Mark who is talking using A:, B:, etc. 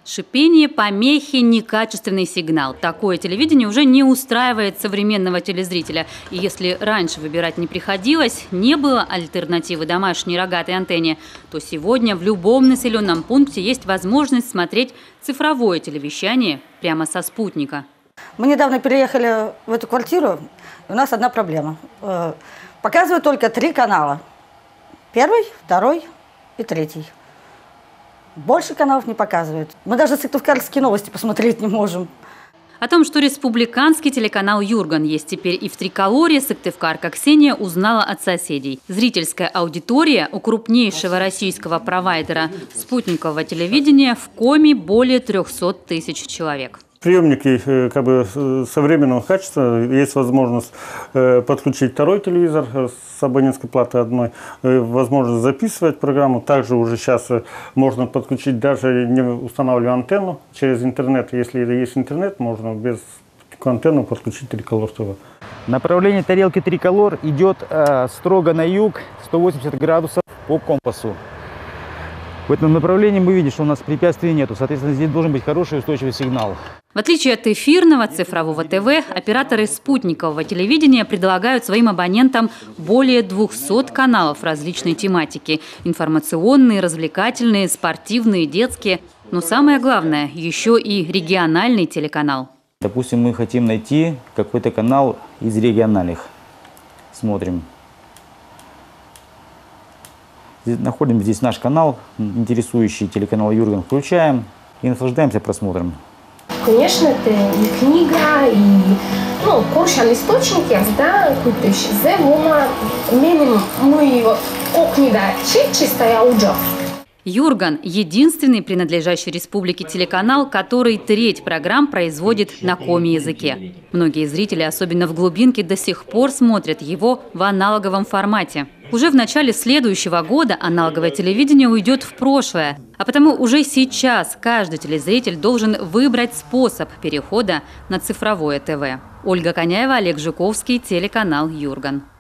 A: Шипение, помехи, некачественный сигнал. Такое телевидение уже не устраивает современного телезрителя. И если раньше выбирать не приходилось, не было альтернативы домашней рогатой антенне, то сегодня в любом населенном пункте есть возможность смотреть цифровое телевещание прямо со спутника.
B: Мы недавно переехали в эту квартиру, и у нас одна проблема. Показывают только 3 канала. 1, 2 и 3. Больше каналов не показывают. Мы даже сыктывкарские новости посмотреть не можем.
A: О том, что республиканский телеканал «Юрган» есть теперь и в Триколоре, сыктывкарка Ксения узнала от соседей. Зрительская аудитория у крупнейшего российского провайдера спутникового телевидения в Коми более 300 тысяч человек.
C: Приемники современного качества, есть возможность подключить 2 телевизор с абонентской платой одной, возможность записывать программу. Также уже сейчас можно подключить, даже не устанавливая антенну, через интернет. Если есть интернет, можно без антенны подключить Триколор ТВ.
D: Направление тарелки Триколор идет строго на юг, 180 градусов по компасу. В этом направлении мы видим, что у нас препятствий нету. Соответственно, здесь должен быть хороший устойчивый сигнал.
A: В отличие от эфирного цифрового ТВ, операторы спутникового телевидения предлагают своим абонентам более 200 каналов различной тематики. Информационные, развлекательные, спортивные, детские. Но самое главное, еще и региональный телеканал.
D: Допустим, мы хотим найти какой-то канал из региональных. Смотрим. Находим здесь наш канал, интересующий телеканал «Юрган», включаем и наслаждаемся просмотром.
E: Конечно, это и книга, и куршан источники, да, купишь зевума, минимум мы вот кухня чистая ужас.
A: «Юрган» – единственный принадлежащий республике телеканал, который треть программ производит на коми-языке. Многие зрители, особенно в глубинке, до сих пор смотрят его в аналоговом формате. Уже в начале следующего года аналоговое телевидение уйдет в прошлое. А потому уже сейчас каждый телезритель должен выбрать способ перехода на цифровое ТВ. Ольга Коняева, Олег Жуковский, телеканал «Юрган».